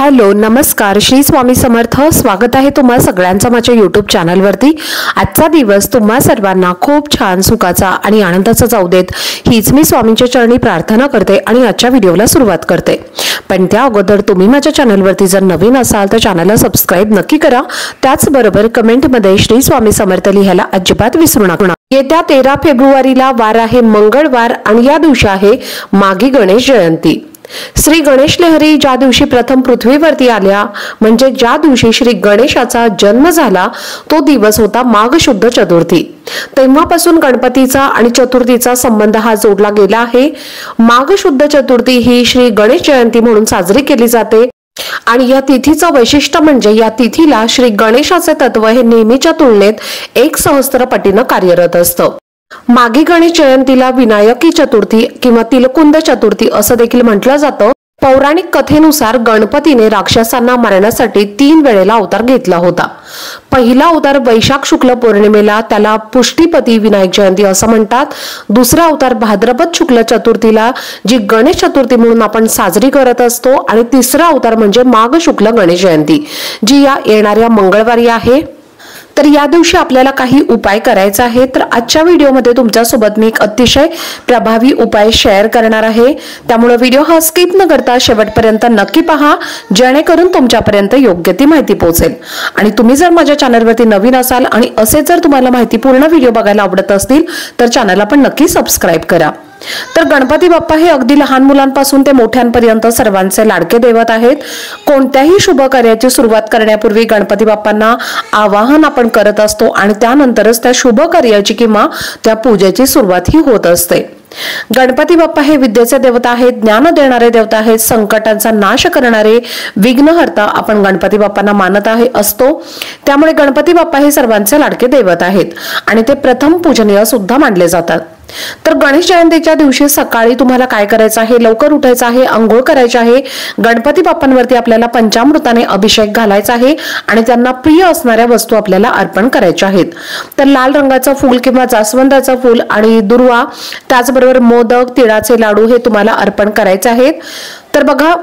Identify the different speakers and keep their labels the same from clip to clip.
Speaker 1: Hello नमस्कार श्री स्वामी समर्थ। स्वागत आहे तुम्हा सगळ्यांचं माझ्या YouTube चॅनलवरती। आजचा दिवस तुम्हा सर्वांना खूप छान सुखाचा आणि आनंदाचा जाऊ देत हीच मी स्वामींच्या चरणी प्रार्थना करते आणि आजच्या व्हिडिओला सुरुवात करते। पण त्या अगोदर तुम्ही माझ्या चॅनलवरती जर नवीन असाल तर चॅनलला सबस्क्राइब नक्की करा। त्याचबरोबर कमेंटमध्ये श्री स्वामी समर्थ लिहायला अजिबात विसरू नका। येत्या 13 फेब्रुवारीला वार आहे मंगळवार आणि या दिवशी आहे माघी गणेश जयंती। श्री गणेश लहरी ज्या दिवशी प्रथम पृथ्वीवरती आल्या म्हणजे ज्या दिवशी श्री गणेशाचा जन्म झाला तो दिवस होता माघ शुद्ध चतुर्थी। तेव्हापासून गणपतीचा आणि चतुर्थीचा संबंध हा जोडला गेला आहे। माघ शुद्ध चतुर्थी ही श्री गणेश जयंती म्हणून साजरी केली जाते आणि या तिथीचं वैशिष्ट्य म्हणजे या तिथीला श्री गणेशाचे तत्व हे नेहमीच्या तुलनेत 1 सहस्त्र पटीने कार्यरत असतं। माघी गणेश जयंतीला विनायकी चतुर्थी किंवा तिलकुंद चतुर्थी असं देखील म्हटलं जातं। पौराणिक कथेनुसार गणपतीने राक्षसांना मारण्यासाठी 3 वेळेला अवतार घेतला होता। पहिला अवतार वैशाख शुक्ल पौर्णिमेला, त्याला पुष्टीपती विनायक जयंती असं म्हणतात। दुसरा अवतार भाद्रपद शुक्ल चतुर्थीला जी गणेश चतुर्थी म्हणून आपण साजरी करत असतो आणि तिसरा अवतार म्हणजे माघ शुक्ल गणेश जयंती जी या येणाऱ्या मंगळवारी आहे। तर या दिवशी आपल्याला काही उपाय करायचा आहे। तर आजच्या व्हिडिओमध्ये तुमच्यासोबत मी एक अतिशय प्रभावी उपाय शेअर करणार आहे, त्यामुळे व्हिडिओ हा स्किप न करता शेवटपर्यंत नक्की पहा जेणेकरून तुमच्यापर्यंत योग्य ती माहिती पोहोचेल। आणि तुम्ही जर माझ्या चॅनलवरती नवीन असाल आणि असे जर तुम्हाला माहितीपूर्ण व्हिडिओ बघायला आवडत असतील तर चॅनलला पण नक्की सबस्क्राइब करा। तर गणपती बाप्पा हे अगदी लहान मुलांपासून ते मोठ्यांपर्यंत सर्वांचे लाडके दैवत आहेत। कोणत्याही शुभ कार्याची सुरुवात करण्यापूर्वी गणपती बाप्पांना आवाहन आपण करत असतो आणि त्यानंतरच त्या शुभ कार्याची किंवा त्या पूजेची सुरुवात ही होत असते। गणपती बाप्पा हे विद्येचे देवता आहेत, ज्ञान देणारे देवता आहेत, संकटांचा नाश करणारे विघ्नहर्ता आपण गणपती बाप्पांना मानत असतो। त्यामुळे गणपती बाप्पा हे सर्वांचे लाडके दैवत आहेत आणि ते प्रथम पूजनीय सुद्धा मानले जातात। तर गणेश जयंतीच्या दिवशी सकाळी तुम्हाला काय करायचं आहे, लवकर उठायचं आहे, अंघोळ करायची आहे, गणपती बाप्पांवरती आपल्याला पंचामृताने अभिषेक घालायचा आहे आणि त्यांना प्रिय असणाऱ्या वस्तू आपल्याला अर्पण करायच्या आहेत। तर लाल रंगाचं फूल किंवा जास्वंदाचं फूल आणि दुर्वा, त्याचबरोबर मोदक, तिळाचे लाडू हे तुम्हाला अर्पण करायचे आहेत। तर बघा,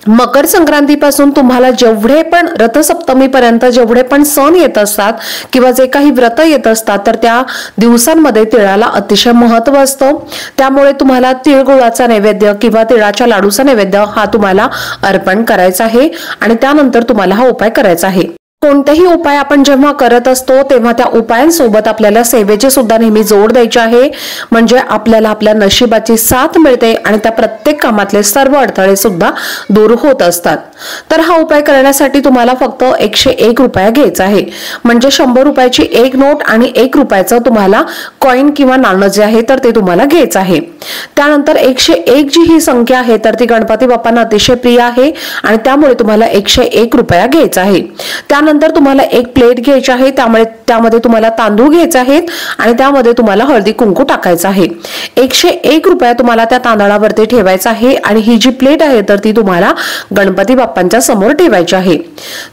Speaker 1: मकर संक्रांतीपासून तुम्हाला जेवढे पण रथसप्तमी पर्यंत जेवढे पण सण येत असतात किंवा जे काही व्रत येत असतात तर त्या दिवसांमध्ये तिळाला अतिशय महत्त्व असतं। त्यामुळे तुम्हाला तिळगुळाचा नैवेद्य किंवा तिळाच्या लाडूचा नैवेद्य हा तुम्हाला अर्पण करायचा आहे आणि त्यानंतर तुम्हाला हा उपाय करायचा आहे। कोणतेही उपाय आपण जेव्हा करत असतो तेव्हा त्या उपायांसोबत आपल्याला सेवेची सुद्धा नेहमी जोड द्यायची आहे, म्हणजे आपल्याला आपल्या नशिबाची साथ मिळते आणि त्या प्रत्येक कामातले सर्व अडथळे सुद्धा दूर होत असतात। तर हा उपाय करण्यासाठी तुम्हाला फक्त 101 रुपया घ्यायचा आहे, म्हणजे 100 रुपयाची एक नोट आणि 1 रुपयाचं तुम्हाला कॉइन किंवा नाणं जे आहे तर ते तुम्हाला घ्यायचं आहे। त्यानंतर 101 जी ही संख्या आहे तर ती गणपती बाप्पांना अतिशय प्रिय आहे आणि त्यामुळे तुम्हाला 101 रुपया घ्यायचा आहे। त्यानंतर तुम्हाला एक प्लेट घ्यायची आहे, त्यामध्ये तुम्हाला तांदूळ घ्यायचे आहेत आणि त्यामध्ये तुम्हाला हळदी कुंकू टाकायचं आहे। 101 रुपया तुम्हाला त्या तांदळावरती ठेवायचा आहे आणि ही जी प्लेट आहे तर ती तुम्हाला गणपती बाप्पांच्या समोर ठेवायची आहे।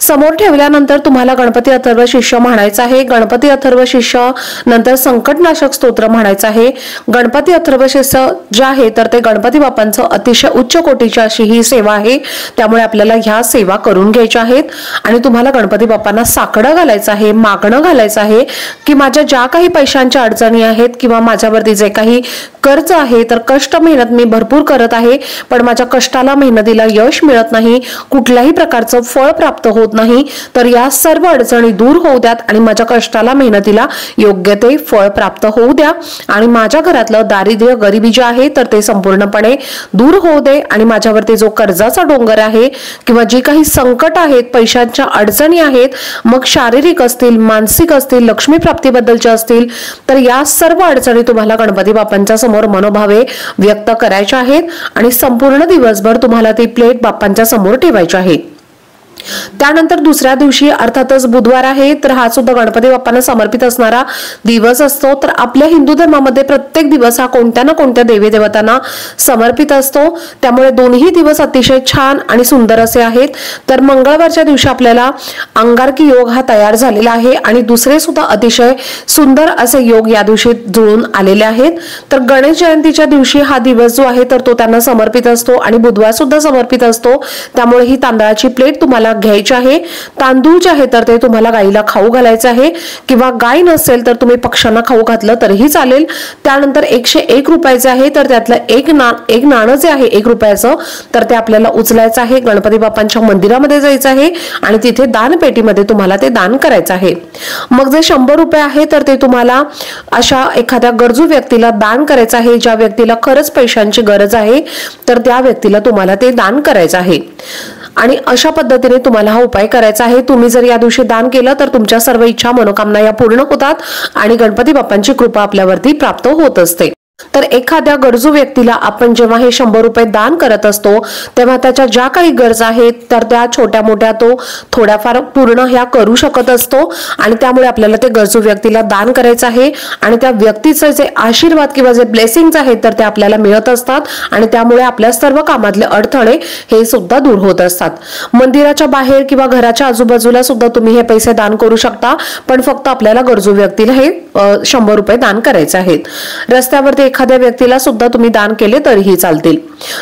Speaker 1: समोर ठेवल्यानंतर तुम्हाला गणपती अथर्व शीर्ष म्हणायचं आहे। गणपती अथर्व शीर्ष नंतर संकटनाशक स्तोत्र म्हणायचं आहे। गणपती अथर्व शीर्ष जे आहे तर ते गणपती बाप्पांचं अतिशय उच्च कोटीची अशी ही सेवा आहे, त्यामुळे आपल्याला ह्या सेवा करून घ्यायच्या आहेत। आणि तुम्हाला गणपती बाप्पांना साकडं घालायचं आहे, मागणं घालायचं आहे की माझ्या ज्या काही पैशांच्या अडचणी आहेत किंवा माझ्यावरती जे काही कर्ज आहे तर कष्ट मेहनत मी भरपूर करत आहे पण माझ्या कष्टाला मेहनतीला यश मिळत नाही, कुठल्याही प्रकारचं फळ प्राप्त होत नाही, तर या सर्व अडचणी दूर होऊ द्यात आणि माझ्या कष्टाला मेहनतीला योग्य ते फळ प्राप्त होऊ द्या आणि माझ्या घरातलं दारिद्र्य गरिबी जे आहे तर ते संपूर्णपणे दूर होऊ दे आणि माझ्यावरती जो कर्जाचा डोंगर आहे किंवा जी काही संकट आहेत, पैशांच्या अडचणी आहेत, मग शारीरिक असतील, मानसिक असतील, लक्ष्मी प्राप्तीबद्दलच्या असतील, तर या सर्व अडचणी तुम्हाला गणपती बाप्पांच्या समोर मनोभावे व्यक्त करायच्या आहेत आणि संपूर्ण दिवसभर तुम्हाला ती प्लेट बाप्पांच्या समोर ठेवायची आहे। त्यानंतर दुसऱ्या दिवशी अर्थातच बुधवार आहे, तर हा सुद्धा गणपती बाप्पांना समर्पित असणारा दिवस असतो। तर आपल्या हिंदू धर्मामध्ये प्रत्येक दिवस हा कोणत्या ना कोणत्या देवी देवतांना समर्पित असतो, त्यामुळे दोन्ही दिवस अतिशय छान आणि सुंदर असे आहेत। तर मंगळवारच्या दिवशी आपल्याला अंगारकी योग हा तयार झालेला आहे आणि दुसरे सुद्धा अतिशय सुंदर असे योग या दिवशी जुळून आलेले आहेत। तर गणेश जयंतीच्या दिवशी हा दिवस जो आहे तर तो त्यांना समर्पित असतो आणि बुधवार सुद्धा समर्पित असतो, त्यामुळे ही तांदळाची प्लेट तुम्हाला घ्यायची आहे। तांदूळ जे आहे तर ते तुम्हाला गाईला खाऊ घालायचं आहे, किंवा गाय नसेल तर तुम्ही पक्ष्यांना खाऊ घातलं तरीही चालेल। त्यानंतर 101 रुपयाचे आहे, तर त्यातलं एक नाणं जे आहे 1 रुपयाचं, तर ते आपल्याला उचलायचं आहे, गणपती बाप्पांच्या मंदिरामध्ये जायचं आहे आणि तिथे दानपेटीमध्ये तुम्हाला ते दान करायचं आहे। मग जे 100 रुपये आहे तर ते तुम्हाला अशा एखाद्या गरजू व्यक्तीला दान करायचं आहे, ज्या व्यक्तीला खरंच पैशांची गरज आहे तर त्या व्यक्तीला तुम्हाला ते दान करायचं आहे। आणि अशा पद्धतीने तुम्हाला हा उपाय करायचा आहे। तुम्ही जर या दिवशी दान केलं तर तुमच्या सर्व इच्छा मनोकामना या पूर्ण होतात आणि गणपती बाप्पांची कृपा आपल्यावरती प्राप्त होत असते। तर एखाद्या गरजू व्यक्तीला आपण जेव्हा हे 100 रुपये दान करत असतो तेव्हा त्याच्या ज्या काही गरजा आहेत तर त्या छोट्या मोठ्या तो थोड्याफार पूर्ण ह्या करू शकत असतो आणि त्यामुळे आपल्याला ते गरजू व्यक्तीला दान करायचं आहे आणि त्या व्यक्तीचे जे आशीर्वाद किंवा जे ब्लेसिंग्स आहेत तर ते आपल्याला मिळत असतात आणि त्यामुळे आपल्या सर्व कामातले अडथळे हे सुद्धा दूर होत असतात। मंदिराच्या बाहेर किंवा घराच्या आजूबाजूला सुद्धा तुम्ही हे पैसे दान करू शकता, पण फक्त आपल्याला गरजू व्यक्तीला हे 100 रुपये दान करायचे आहेत। रस्त्यावरती एखाद्या व्यक्तीला सुद्धा तुम्ही दान केले तरीही चालतील।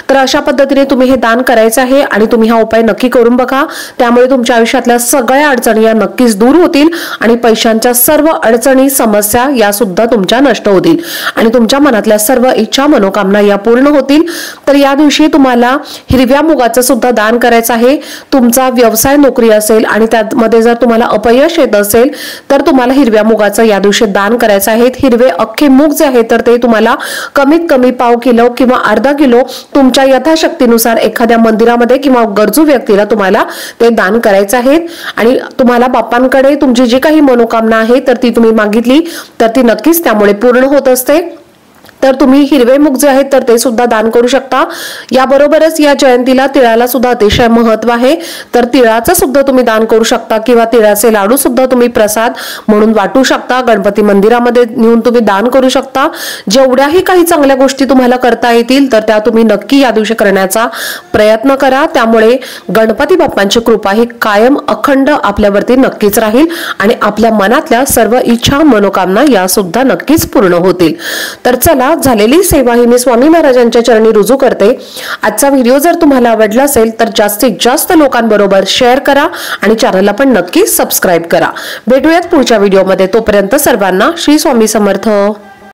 Speaker 1: तर अशा पद्धतीने तुम्ही हे दान करायचं आहे आणि तुम्ही हा उपाय नक्की करून बघा, त्यामुळे तुमच्या आयुष्यातल्या सगळ्या अडचणी या नक्कीच दूर होतील आणि पैशांच्या सर्व अडचणी समस्या या सुद्धा तुमच्या नष्ट होतील आणि तुमच्या मनातल्या सर्व इच्छा मनोकामना या पूर्ण होतील। तर या दिवशी तुम्हाला हिरव्या मुगाचं सुद्धा दान करायचं आहे। तुमचा व्यवसाय नोकरी असेल आणि त्यामध्ये जर तुम्हाला अपयश येत असेल तर तुम्हाला हिरव्या मुगाचं या दिवशी दान करायचं आहे। हिरवे अख्खे मूग जे आहे तर ते तुम्हाला कमीत कमी पाव किलो किंवा अर्धा किलो तुमच्या यथाशक्तीनुसार एखाद्या मंदिरामध्ये किंवा गरजू व्यक्तीला तुम्हाला ते दान करायचं आहे आणि तुम्हाला बाप्पांकडे तुमची जी काही मनोकामना आहे तर ती तुम्ही मागितली तर ती नक्कीच त्यामुळे पूर्ण होत असते। तर तुम्ही हिरवे मूग जे आहेत तर ते सुद्धा दान करू शकता। याबरोबरच या जयंतीला तिळाला सुद्धा अतिशय महत्त्व आहे, तर तिळाचं सुद्धा तुम्ही दान करू शकता किंवा तिळाचे लाडू सुद्धा तुम्ही प्रसाद म्हणून वाटू शकता, गणपती मंदिरामध्ये नेऊन तुम्ही दान करू शकता। जेवढ्याही काही चांगल्या गोष्टी तुम्हाला करता येतील तर त्या तुम्ही नक्की या दिवशी करण्याचा प्रयत्न करा, त्यामुळे गणपती बाप्पांची कृपा ही कायम अखंड आपल्यावरती नक्कीच राहील आणि आपल्या मनातल्या सर्व इच्छा मनोकामना या सुद्धा नक्कीच पूर्ण होतील। तर चला, झालेली सेवा ही मी स्वामी महाराजांच्या चरणी रुजू करते। आजचा व्हिडिओ जर तुम्हाला आवडला असेल तर जास्तीत जास्त लोकांबरोबर शेअर करा आणि चॅनलला पण नक्की सबस्क्राइब करा। भेटूयात पुढच्या व्हिडिओमध्ये, तोपर्यंत सर्वांना श्री स्वामी समर्थ।